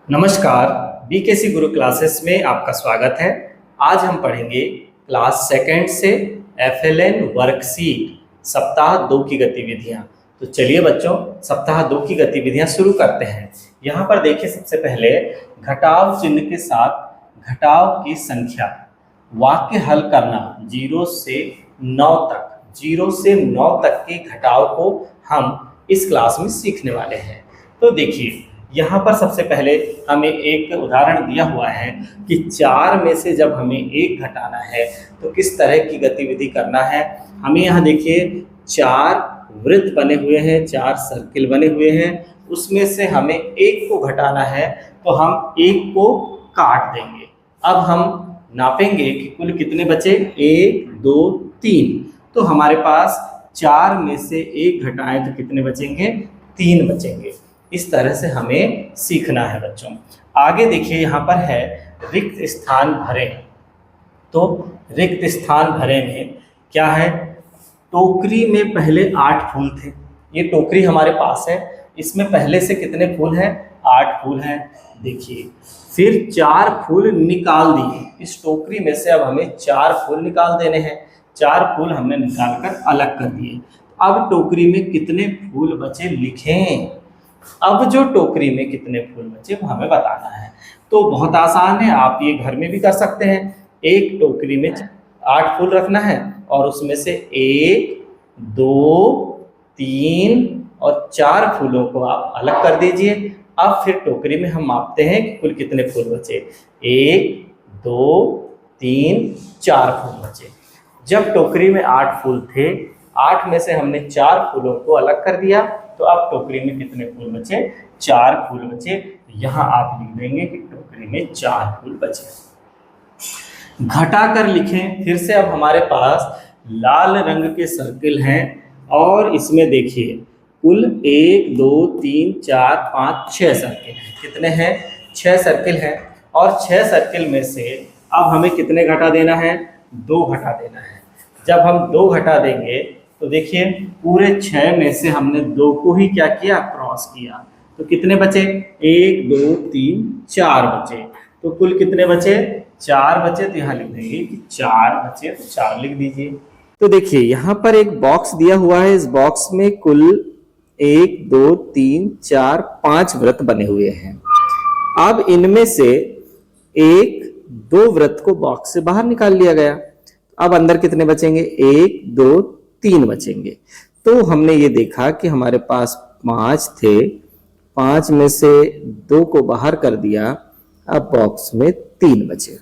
नमस्कार। बीकेसी गुरु क्लासेस में आपका स्वागत है। आज हम पढ़ेंगे क्लास सेकंड से एफएलएन वर्कशीट सप्ताह 2 की गतिविधियां। तो चलिए बच्चों, सप्ताह 2 की गतिविधियां शुरू करते हैं। यहाँ पर देखिए, सबसे पहले घटाव चिन्ह के साथ घटाव की संख्या वाक्य हल करना 0 से 9 तक। 0 से 9 तक के घटाव को हम इस क्लास में सीखने वाले हैं। तो देखिए, यहाँ पर सबसे पहले हमें एक उदाहरण दिया हुआ है कि 4 में से जब हमें 1 घटाना है तो किस तरह की गतिविधि करना है। हमें यहाँ देखिए 4 वृत्त बने हुए हैं, 4 सर्किल बने हुए हैं, उसमें से हमें 1 को घटाना है तो हम 1 को काट देंगे। अब हम नापेंगे कि कुल कितने बचे, 1 2 3। तो हमारे पास 4 में से 1 घटाएं तो कितने बचेंगे, 3 बचेंगे। इस तरह से हमें सीखना है बच्चों। आगे देखिए, यहाँ पर है रिक्त स्थान भरें। तो रिक्त स्थान भरें में क्या है, टोकरी में पहले 8 फूल थे। ये टोकरी हमारे पास है, इसमें पहले से कितने फूल हैं, 8 फूल हैं। देखिए, फिर 4 फूल निकाल दिए इस टोकरी में से। अब हमें 4 फूल निकाल देने हैं। 4 फूल हमने निकाल कर अलग कर दिए। अब टोकरी में कितने फूल बचे लिखें। अब जो टोकरी में कितने फूल बचे वो हमें बताना है। तो बहुत आसान है, आप ये घर में भी कर सकते हैं। एक टोकरी में 8 फूल रखना है और उसमें से 1 2 3 और 4 फूलों को आप अलग कर दीजिए। अब फिर टोकरी में हम मापते हैं कि कुल कितने फूल बचे। 1 2 3 4 फूल बचे। जब टोकरी में 8 फूल थे, 8 में से हमने 4 फूलों को अलग कर दिया, तो अब टोकरी में कितने फूल बचे, 4 फूल बचे। यहाँ आप लिख देंगे कि टोकरी में 4 फूल बचे। घटा कर लिखें फिर से। अब हमारे पास लाल रंग के सर्किल हैं और इसमें देखिए कुल 1 2 3 4 5 6 सर्किल हैं। कितने हैं, 6 सर्किल हैं। और 6 सर्किल में से अब हमें कितने घटा देना है, 2 घटा देना है। जब हम 2 घटा देंगे तो देखिए पूरे 6 में से हमने 2 को ही क्या किया, क्रॉस किया। तो कितने बचे, 1 2 3 4 बचे। तो कुल कितने बचे, 4 बचे। तो यहाँ लिख देंगे कि 4 बचे, तो 4 लिख दीजिए। तो देखिए यहाँ पर एक बॉक्स दिया हुआ है। इस बॉक्स में कुल 1 2 3 4 5 वृत्त बने हुए हैं। अब इनमें से 1 2 वृत्त को बॉक्स से बाहर निकाल लिया गया। अब अंदर कितने बचेंगे, 1 2 3 बचेंगे। तो हमने ये देखा कि हमारे पास 5 थे, 5 में से 2 को बाहर कर दिया। अब बॉक्स में 3 बचे।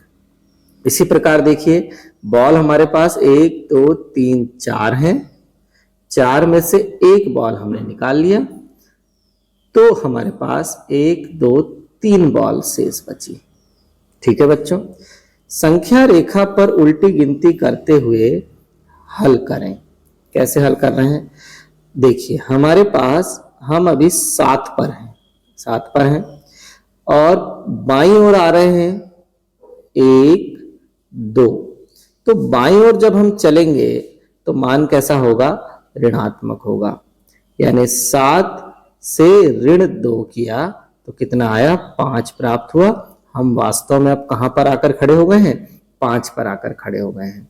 इसी प्रकार देखिए, बॉल हमारे पास 1 2 3 4 हैं। 4 में से 1 बॉल हमने निकाल लिया, तो हमारे पास 1 2 3 बॉल शेष बची। ठीक है बच्चों, संख्या रेखा पर उल्टी गिनती करते हुए हल करें। कैसे हल कर रहे हैं, देखिए हमारे पास हम अभी 7 पर हैं और बाईं ओर आ रहे हैं 1 2। तो बाईं ओर जब हम चलेंगे तो मान कैसा होगा, ऋणात्मक होगा। यानी 7 से ऋण 2 किया तो कितना आया, 5 प्राप्त हुआ। हम वास्तव में अब कहां पर आकर खड़े हो गए हैं, 5 पर आकर खड़े हो गए हैं।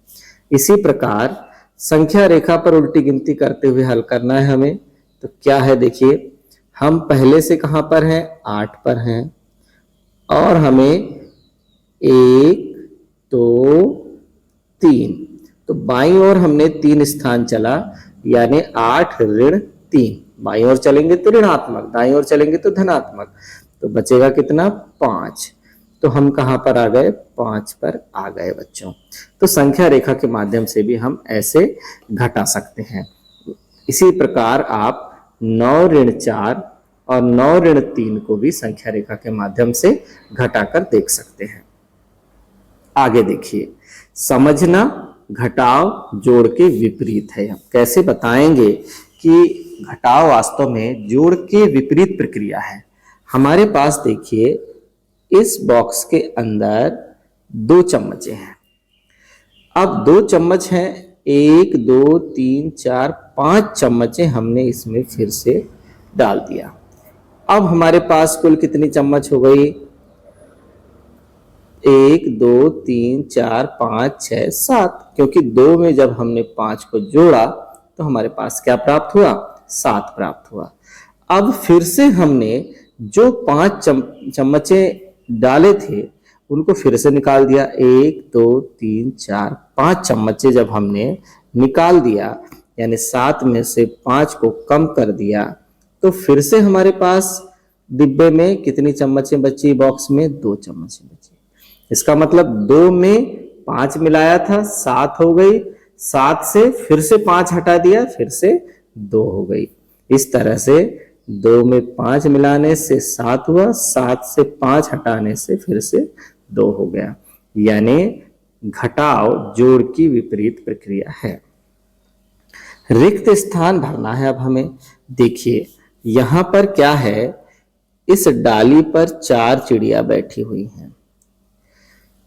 इसी प्रकार संख्या रेखा पर उल्टी गिनती करते हुए हल करना है हमें। तो क्या है, देखिए हम पहले से कहां पर हैं, 8 पर हैं और हमें 1 2 3, तो बाईं ओर हमने 3 स्थान चला, यानी 8 ऋण 3। बाईं ओर चलेंगे तो ऋणात्मक, दाईं ओर चलेंगे तो धनात्मक। तो बचेगा कितना, 5। तो हम कहां पर आ गए, 5 पर आ गए बच्चों। तो संख्या रेखा के माध्यम से भी हम ऐसे घटा सकते हैं। इसी प्रकार आप 9 ऋण 4 और 9 ऋण 3 को भी संख्या रेखा के माध्यम से घटाकर देख सकते हैं। आगे देखिए, समझना घटाव जोड़ के विपरीत है। हम कैसे बताएंगे कि घटाव वास्तव में जोड़ के विपरीत प्रक्रिया है। हमारे पास देखिए इस बॉक्स के अंदर 2 चम्मचे हैं। अब 2 चम्मच हैं, 1 2 3 4 5 चम्मचे हमने इसमें फिर से डाल दिया। अब हमारे पास कुल कितनी चम्मच हो गई? 1 2 3 4 5 6 7, क्योंकि 2 में जब हमने 5 को जोड़ा तो हमारे पास क्या प्राप्त हुआ? 7 प्राप्त हुआ। अब फिर से हमने जो 5 चम्मचे डाले थे उनको फिर से निकाल दिया। 1 2 3 4 5 चम्मचे जब हमने निकाल दिया, यानी 7 में से 5 को कम कर दिया, तो फिर से हमारे पास डिब्बे में कितनी चम्मचें बची? बॉक्स में 2 चम्मचें बची। इसका मतलब 2 में 5 मिलाया था, 7 हो गई। 7 से फिर से 5 हटा दिया, फिर से 2 हो गई। इस तरह से 2 में 5 मिलाने से 7 हुआ, 7 से 5 हटाने से फिर से 2 हो गया। यानी घटाव जोड़ की विपरीत प्रक्रिया है। रिक्त स्थान भरना है अब हमें। देखिए यहां पर क्या है, इस डाली पर 4 चिड़िया बैठी हुई हैं।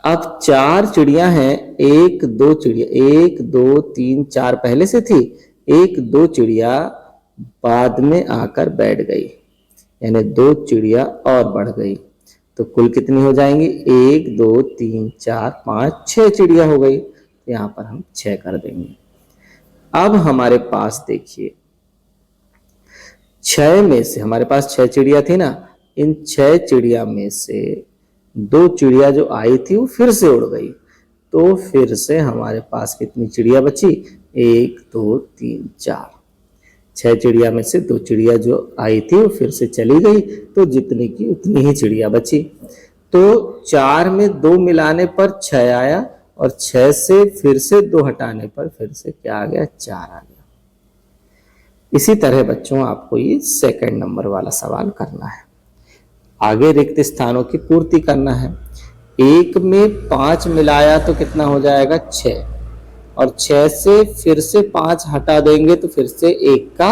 अब 4 चिड़िया हैं, 1 2 चिड़िया, 1 2 3 4 पहले से थी, 1 2 चिड़िया बाद में आकर बैठ गई, यानी 2 चिड़िया और बढ़ गई। तो कुल कितनी हो जाएंगी? 1 2 3 4 5 6 चिड़िया हो गई। यहां पर हम 6 कर देंगे। अब हमारे पास देखिए 6 में से, हमारे पास 6 चिड़िया थी ना, इन 6 चिड़िया में से 2 चिड़िया जो आई थी वो फिर से उड़ गई। तो फिर से हमारे पास कितनी चिड़िया बची? 1 2 3 4। 6 चिड़िया में से 2 चिड़िया जो आई थी वो फिर से चली गई, तो जितनी की उतनी ही चिड़िया बची। तो 4 में 2 मिलाने पर 6 आया, और 6 से फिर से 2 हटाने पर फिर से क्या आ गया? 4 आ गया। इसी तरह बच्चों आपको ये सेकंड नंबर वाला सवाल करना है। आगे रिक्त स्थानों की पूर्ति करना है। 1 में 5 मिलाया तो कितना हो जाएगा? 6, और 6 से फिर से 5 हटा देंगे तो फिर से 1 का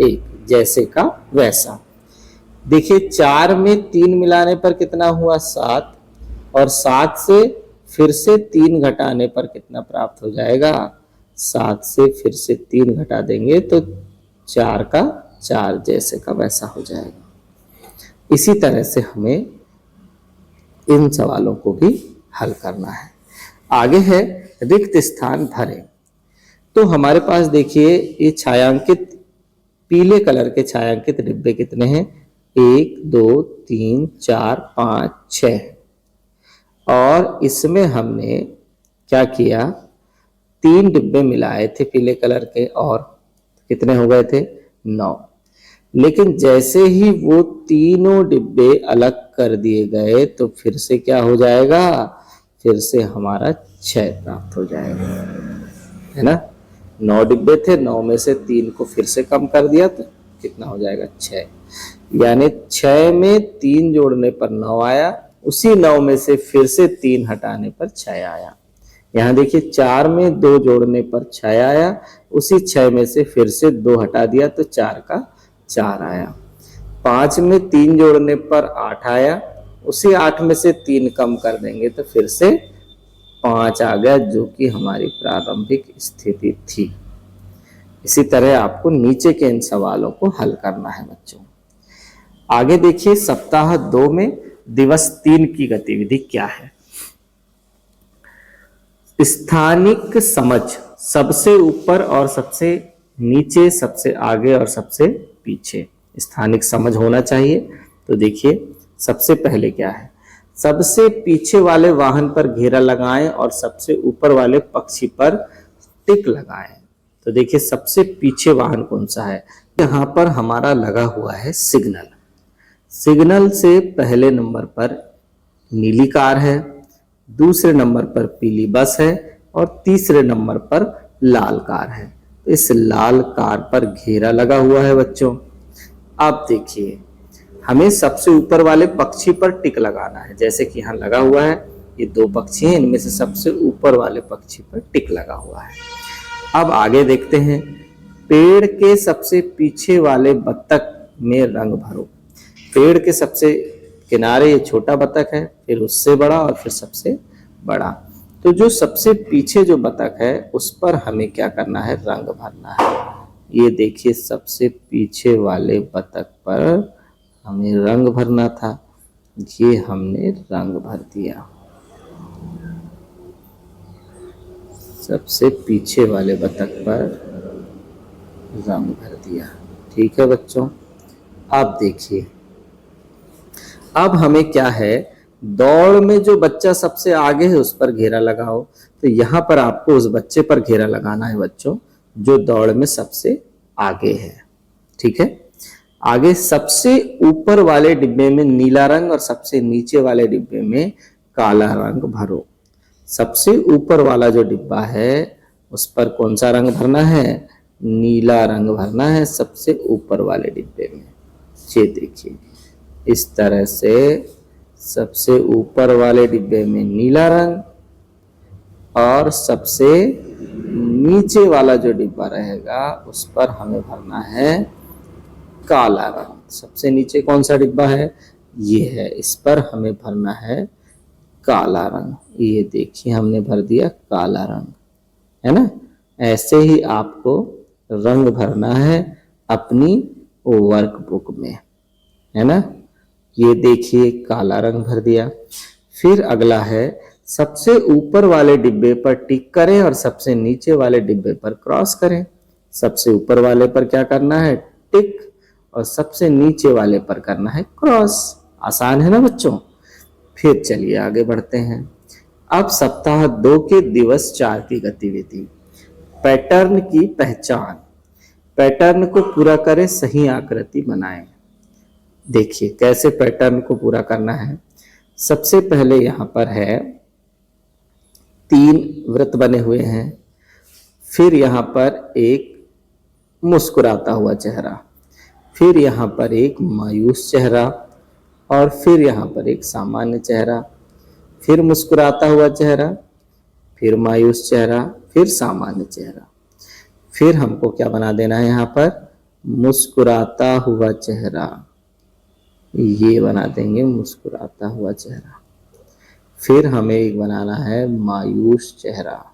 1, जैसे का वैसा। देखिए 4 में 3 मिलाने पर कितना हुआ? 7, और 7 से फिर से 3 घटाने पर कितना प्राप्त हो जाएगा? 7 से फिर से 3 घटा देंगे तो 4 का 4, जैसे का वैसा हो जाएगा। इसी तरह से हमें इन सवालों को भी हल करना है। आगे है रिक्त स्थान भरें। तो हमारे पास देखिए ये छायांकित पीले कलर के छायांकित डिब्बे कितने हैं? 1 2 3 4 5 6, और इसमें हमने क्या किया? 3 डिब्बे मिलाए थे पीले कलर के, और कितने हो गए थे? 9। लेकिन जैसे ही वो तीनों डिब्बे अलग कर दिए गए तो फिर से क्या हो जाएगा? फिर से हमारा 6 प्राप्त हो जाएगा, है ना। 9 डिब्बे थे, 9 में से 3 को फिर से कम कर दिया तो कितना हो जाएगा? 6। यानी 6 में 3 जोड़ने पर 9 आया, उसी 9 में से फिर से 3 हटाने पर 6 आया। यहाँ देखिए 4 में 2 जोड़ने पर 6 आया, उसी 6 में से फिर से 2 हटा दिया तो 4 का 4 आया। 5 में 3 जोड़ने पर 8 आया, उसी 8 में से 3 कम कर देंगे तो फिर से 5 आ गया, जो कि हमारी प्रारंभिक स्थिति थी। इसी तरह आपको नीचे के इन सवालों को हल करना है बच्चों। आगे देखिए सप्ताह 2 में दिवस 3 की गतिविधि क्या है। स्थानिक समझ, सबसे ऊपर और सबसे नीचे, सबसे आगे और सबसे पीछे स्थानिक समझ होना चाहिए। तो देखिए सबसे पहले क्या है, सबसे पीछे वाले वाहन पर घेरा लगाएं और सबसे ऊपर वाले पक्षी पर टिक लगाएं। तो देखिए सबसे पीछे वाहन कौन सा है? यहाँ पर हमारा लगा हुआ है सिग्नल। सिग्नल से पहले नंबर पर नीली कार है, दूसरे नंबर पर पीली बस है, और तीसरे नंबर पर लाल कार है। तो इस लाल कार पर घेरा लगा हुआ है बच्चों। अब देखिए हमें सबसे ऊपर वाले पक्षी पर टिक लगाना है। जैसे कि यहाँ लगा हुआ है, ये 2 पक्षी हैं, इनमें से सबसे ऊपर वाले पक्षी पर टिक लगा हुआ है। अब आगे देखते हैं, पेड़ के सबसे पीछे वाले बत्तख में रंग भरो। पेड़ के सबसे किनारे ये छोटा बत्तख है, फिर उससे बड़ा और फिर सबसे बड़ा। तो जो सबसे पीछे जो बत्तख है उस पर हमें क्या करना है? रंग भरना है। ये देखिए सबसे पीछे वाले बत्तख पर हमें रंग भरना था, ये हमने रंग भर दिया। सबसे पीछे वाले बतख पर रंग भर दिया। ठीक है बच्चों, अब देखिए, अब हमें क्या है, दौड़ में जो बच्चा सबसे आगे है उस पर घेरा लगाओ। तो यहां पर आपको उस बच्चे पर घेरा लगाना है बच्चों जो दौड़ में सबसे आगे है। ठीक है, आगे सबसे ऊपर वाले डिब्बे में नीला रंग और सबसे नीचे वाले डिब्बे में काला रंग भरो। सबसे ऊपर वाला जो डिब्बा है उस पर कौन सा रंग भरना है, नीला रंग भरना है सबसे ऊपर वाले डिब्बे में। ये देखिए, इस तरह से सबसे ऊपर वाले डिब्बे में नीला रंग और सबसे नीचे वाला जो डिब्बा रहेगा उस पर हमें भरना है काला रंग। सबसे नीचे कौन सा डिब्बा है, ये है, इस पर हमें भरना है काला रंग। ये देखिए हमने भर दिया काला रंग, है ना। ऐसे ही आपको रंग भरना है अपनी वर्कबुक में, है ना। ये देखिए काला रंग भर दिया। फिर अगला है, सबसे ऊपर वाले डिब्बे पर टिक करें और सबसे नीचे वाले डिब्बे पर क्रॉस करें। सबसे ऊपर वाले पर क्या करना है, टिक, और सबसे नीचे वाले पर करना है क्रॉस। आसान है ना बच्चों। फिर चलिए आगे बढ़ते हैं। अब सप्ताह 2 के दिवस 4 की गतिविधि, पैटर्न की पहचान। पैटर्न को पूरा करें, सही आकृति बनाएं। देखिए कैसे पैटर्न को पूरा करना है। सबसे पहले यहां पर है 3 वृत्त बने हुए हैं, फिर यहां पर एक मुस्कुराता हुआ चेहरा, फिर यहां पर एक मायूस चेहरा, और फिर यहां पर एक सामान्य चेहरा, फिर मुस्कुराता हुआ चेहरा, फिर मायूस चेहरा, फिर सामान्य चेहरा। फिर हमको क्या बना देना है, यहां पर मुस्कुराता हुआ चेहरा, ये बना देंगे मुस्कुराता हुआ चेहरा। फिर हमें एक बनाना है मायूस चेहरा,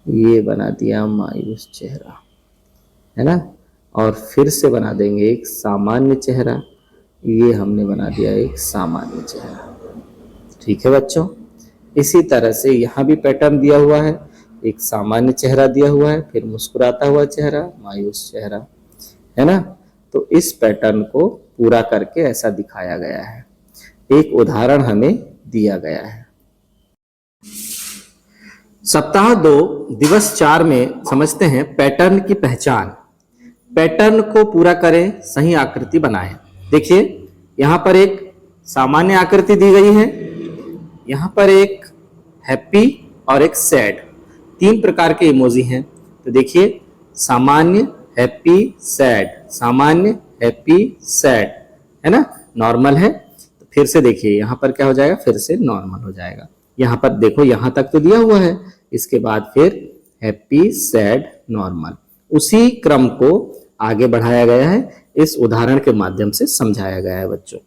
ये बना दिया मायूस चेहरा, है ना। और फिर से बना देंगे एक सामान्य चेहरा, ये हमने बना दिया एक सामान्य चेहरा। ठीक है बच्चों, इसी तरह से यहाँ भी पैटर्न दिया हुआ है, एक सामान्य चेहरा दिया हुआ है, फिर मुस्कुराता हुआ चेहरा, मायूस चेहरा, है ना। तो इस पैटर्न को पूरा करके ऐसा दिखाया गया है। एक उदाहरण हमें दिया गया है। सप्ताह 2 दिवस 4 में समझते हैं पैटर्न की पहचान। पैटर्न को पूरा करें, सही आकृति बनाएं। देखिए यहां पर एक सामान्य आकृति दी गई है, यहां पर एक हैप्पी और एक सैड, 3 प्रकार के इमोजी हैं। तो देखिए सामान्य, हैप्पी, सैड, सामान्य, हैप्पी, सैड, है ना, नॉर्मल है। तो फिर से देखिए यहां पर क्या हो जाएगा, फिर से नॉर्मल हो जाएगा। यहां पर देखो यहां तक तो दिया हुआ है, इसके बाद फिर हैप्पी, सैड, नॉर्मल, उसी क्रम को आगे बढ़ाया गया है, इस उदाहरण के माध्यम से समझाया गया है बच्चों।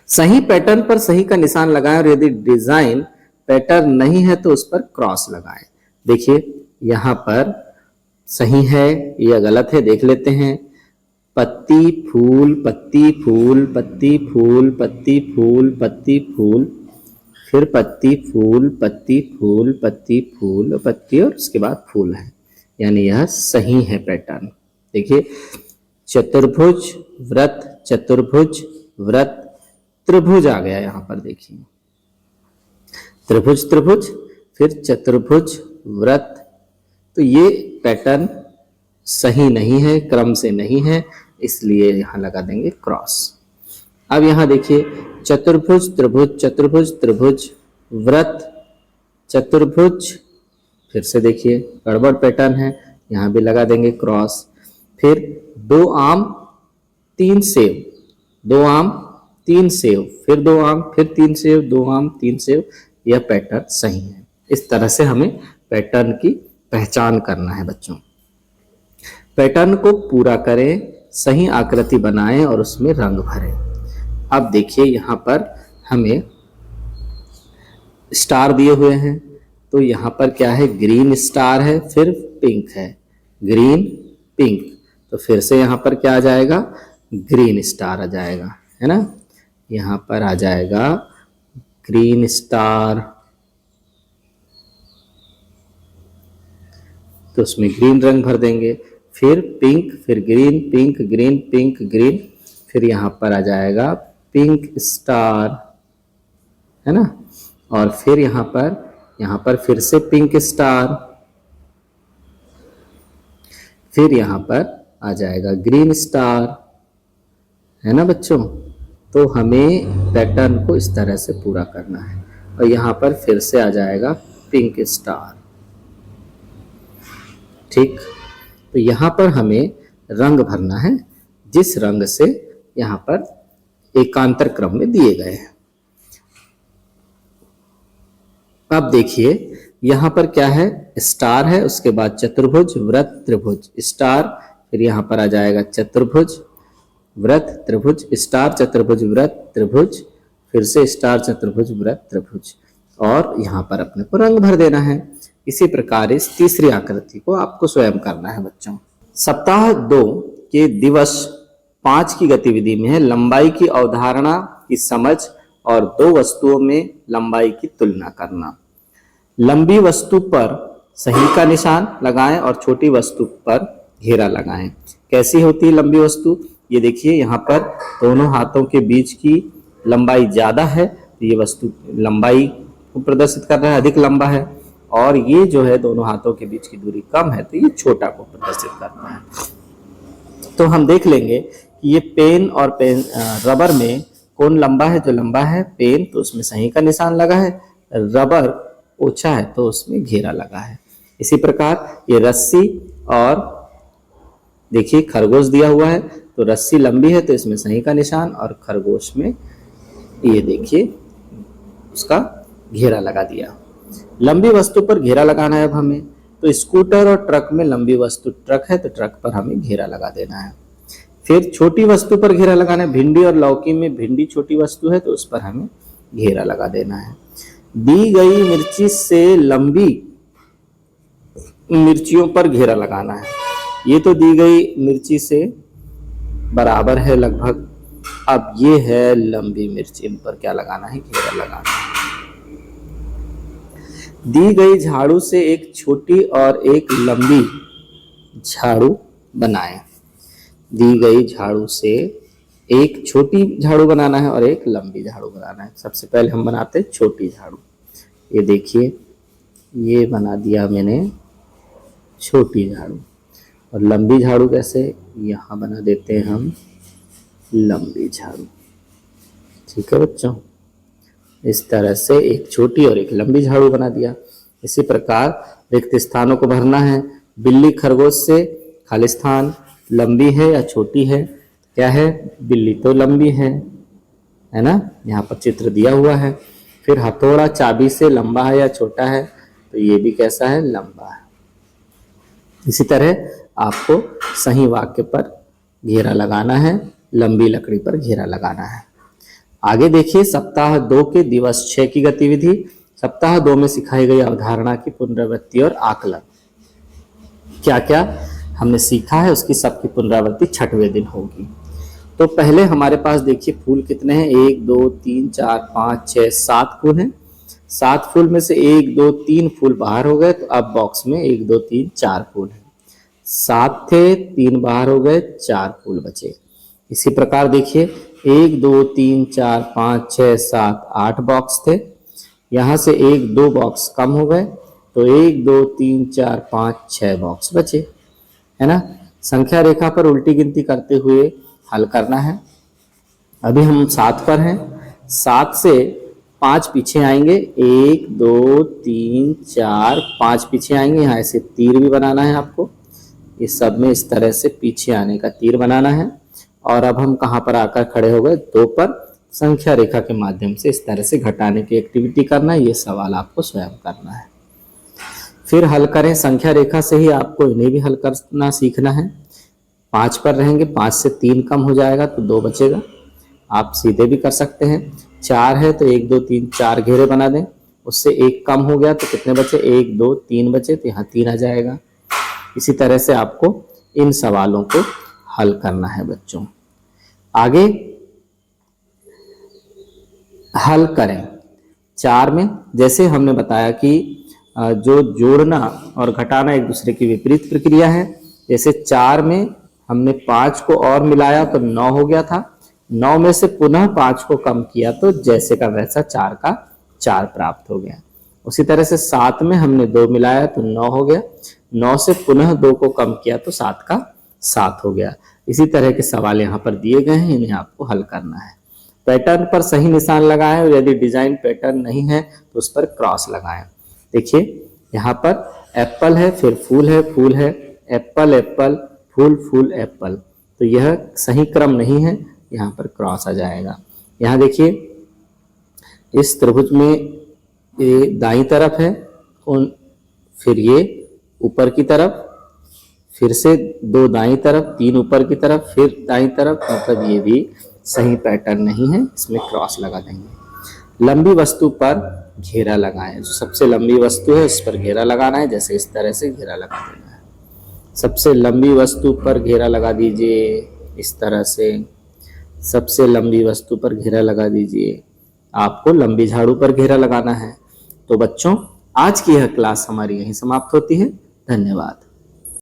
सही पैटर्न पर सही का निशान लगाएं और यदि डिजाइन पैटर्न नहीं है तो उस पर क्रॉस लगाएं। देखिए यहां पर सही है या गलत है देख लेते हैं। पत्ती फूल, पत्ती फूल, पत्ती फूल, पत्ती फूल, पत्ती फूल, फिर पत्ती फूल, पत्ती फूल, पत्ती फूल, पत्ती, और उसके बाद फूल है, यानी यह सही है पैटर्न। देखिए चतुर्भुज, व्रत, चतुर्भुज, व्रत, त्रिभुज आ गया यहां पर। देखिए त्रिभुज, त्रिभुज, फिर चतुर्भुज, व्रत। तो ये पैटर्न सही नहीं है, क्रम से नहीं है, इसलिए यहां लगा देंगे क्रॉस। अब यहां देखिए चतुर्भुज, त्रिभुज, चतुर्भुज, त्रिभुज, व्रत, चतुर्भुज, फिर से देखिए गड़बड़ पैटर्न है, यहां भी लगा देंगे क्रॉस। फिर 2 आम 3 सेव, 2 आम 3 सेव, फिर 2 आम, फिर 3 सेव, 2 आम 3 सेव, यह पैटर्न सही है। इस तरह से हमें पैटर्न की पहचान करना है बच्चों। पैटर्न को पूरा करें, सही आकृति बनाएं और उसमें रंग भरें। अब देखिए यहां पर हमें स्टार दिए हुए हैं, तो यहां पर क्या है, ग्रीन स्टार है, फिर पिंक है, ग्रीन, पिंक। तो फिर से यहां पर क्या आ जाएगा, ग्रीन स्टार आ जाएगा, है ना। यहाँ पर आ जाएगा ग्रीन स्टार, तो उसमें ग्रीन रंग भर देंगे। फिर पिंक, फिर green, pink green, pink green, फिर यहाँ पर आ जाएगा पिंक स्टार, है ना। और फिर यहाँ पर फिर से पिंक स्टार, फिर यहाँ पर आ जाएगा ग्रीन स्टार, है ना बच्चों। तो हमें पैटर्न को इस तरह से पूरा करना है। और यहाँ पर फिर से आ जाएगा पिंक स्टार, ठीक। तो यहाँ पर हमें रंग भरना है, जिस रंग से यहाँ पर एकांतर क्रम में दिए गए हैं। अब देखिए यहाँ पर क्या है, स्टार है, उसके बाद चतुर्भुज, वृत्त, त्रिभुज, स्टार, फिर यहाँ पर आ जाएगा चतुर्भुज, वृत्त, त्रिभुज, स्टार, चतुर्भुज, वृत्त, त्रिभुज, फिर से स्टार, चतुर्भुज, वृत्त, त्रिभुज, और यहाँ पर अपने को रंग भर देना है। इसी प्रकार इस तीसरी आकृति को आपको स्वयं करना है बच्चों। सप्ताह 2 के दिवस 5 की गतिविधि में है लंबाई की अवधारणा की समझ और दो वस्तुओं में लंबाई की तुलना करना। लंबी वस्तु पर सही का निशान लगाएं और छोटी वस्तु पर घेरा लगाएं। कैसी होती है लंबी वस्तु, ये देखिए यहाँ पर दोनों हाथों के बीच की लंबाई ज्यादा है, तो ये वस्तु लंबाई को प्रदर्शित कर रहा है, अधिक लंबा है। और ये जो है दोनों हाथों के बीच की दूरी कम है, तो ये छोटा को प्रदर्शित करता है। तो हम देख लेंगे कि ये पेन और रबर में कौन लंबा है। जो लंबा है पेन, तो उसमें सही का निशान लगा है, रबर ओछा है तो उसमें घेरा लगा है। इसी प्रकार ये रस्सी और देखिए खरगोश दिया हुआ है, तो रस्सी लंबी है तो इसमें सही का निशान, और खरगोश में ये देखिए उसका घेरा लगा दिया। लंबी वस्तु पर घेरा लगाना है अब हमें, तो स्कूटर और ट्रक में लंबी वस्तु ट्रक है तो ट्रक पर हमें घेरा लगा देना है। फिर छोटी वस्तु पर घेरा लगाना है, भिंडी और लौकी में भिंडी छोटी वस्तु है तो उस पर हमें घेरा लगा देना है। दी गई मिर्ची से लंबी मिर्चियों पर घेरा लगाना है। ये तो दी गई मिर्ची से बराबर है लगभग, अब ये है लंबी मिर्ची, इन पर क्या लगाना है, घेरा लगाना है। दी गई झाड़ू से एक छोटी और एक लंबी झाड़ू बनाएं। दी गई झाड़ू से एक छोटी झाड़ू बनाना है और एक लंबी झाड़ू बनाना है। सबसे पहले हम बनाते हैं छोटी झाड़ू। ये देखिए ये बना दिया मैंने छोटी झाड़ू, और लंबी झाड़ू कैसे, यहाँ बना देते हैं हम लंबी झाड़ू। ठीक है बच्चों, इस तरह से एक छोटी और एक लंबी झाड़ू बना दिया। इसी प्रकार रिक्त स्थानों को भरना है। बिल्ली खरगोश से खाली स्थान लंबी है या छोटी है, क्या है, बिल्ली तो लंबी है ना, यहाँ पर चित्र दिया हुआ है। फिर हथौड़ा चाबी से लंबा है या छोटा है, तो ये भी कैसा है, लंबा है। इसी तरह आपको सही वाक्य पर घेरा लगाना है, लंबी लकड़ी पर घेरा लगाना है। आगे देखिए सप्ताह 2 के दिवस 6 की गतिविधि। सप्ताह 2 में सिखाई गई अवधारणा की पुनरावृत्ति और आकलन। क्या क्या हमने सीखा है उसकी सबकी पुनरावृत्ति 6वें दिन होगी। तो पहले हमारे पास देखिए फूल कितने हैं, 1 2 3 4 5 6 7 फूल हैं। 7 फूल में से 1 2 3 फूल बाहर हो गए, तो अब बॉक्स में 1 2 3 4 फूल हैं। 7 थे, 3 बाहर हो गए, 4 फूल बचे। इसी प्रकार देखिए 1 2 3 4 5 6 7 8 बॉक्स थे, यहाँ से 1 2 बॉक्स कम हो गए, तो 1 2 3 4 5 6 बॉक्स बचे, है ना। संख्या रेखा पर उल्टी गिनती करते हुए हल करना है। अभी हम 7 पर हैं, 7 से 5 पीछे आएंगे, 1 2 3 4 5 पीछे आएंगे। यहाँ ऐसे तीर भी बनाना है आपको, इस सब में इस तरह से पीछे आने का तीर बनाना है। और अब हम कहाँ पर आकर खड़े हो गए, 2 पर। संख्या रेखा के माध्यम से इस तरह से घटाने की एक्टिविटी करना है, ये सवाल आपको स्वयं करना है। फिर हल करें, संख्या रेखा से ही आपको इन्हें भी हल करना सीखना है। 5 पर रहेंगे, 5 से 3 कम हो जाएगा तो 2 बचेगा, आप सीधे भी कर सकते हैं। 4 है तो 1 2 3 4 घेरे बना दें, उससे 1 कम हो गया तो कितने बचे, 1 2 3 बचे, तो यहाँ 3 आ जाएगा। इसी तरह से आपको इन सवालों को हल करना है बच्चों। आगे हल करें। 4 में जैसे हमने बताया कि जो जोड़ना और घटाना एक दूसरे की विपरीत प्रक्रिया है। जैसे 4 में हमने 5 को और मिलाया तो 9 हो गया था, 9 में से पुनः 5 को कम किया तो जैसे का वैसा 4 का 4 प्राप्त हो गया। उसी तरह से 7 में हमने 2 मिलाया तो 9 हो गया, 9 से पुनः 2 को कम किया तो 7 का 7 हो गया। इसी तरह के सवाल यहाँ पर दिए गए हैं, इन्हें आपको हल करना है। पैटर्न पर सही निशान लगाएं और यदि डिजाइन पैटर्न नहीं है तो उस पर क्रॉस लगाएं। देखिए यहाँ पर एप्पल है, फिर फूल है, फूल है, एप्पल एप्पल, फूल फूल एप्पल, तो यह सही क्रम नहीं है, यहाँ पर क्रॉस आ जाएगा। यहाँ देखिए इस त्रिभुज में ये दाईं तरफ है, फिर ये ऊपर की तरफ, फिर से 2 दाईं तरफ, 3 ऊपर की तरफ, फिर दाईं तरफ, मतलब ये भी सही पैटर्न नहीं है, इसमें क्रॉस लगा देंगे। लंबी वस्तु पर घेरा लगाएं। जो सबसे लंबी वस्तु है उस पर घेरा लगाना है, जैसे इस तरह से घेरा लगा देना है। सबसे लंबी वस्तु पर घेरा लगा दीजिए, इस तरह से सबसे लंबी वस्तु पर घेरा लगा दीजिए। आपको लंबी झाड़ू पर घेरा लगाना है। तो बच्चों आज की यह क्लास हमारी यहीं समाप्त होती है। धन्यवाद।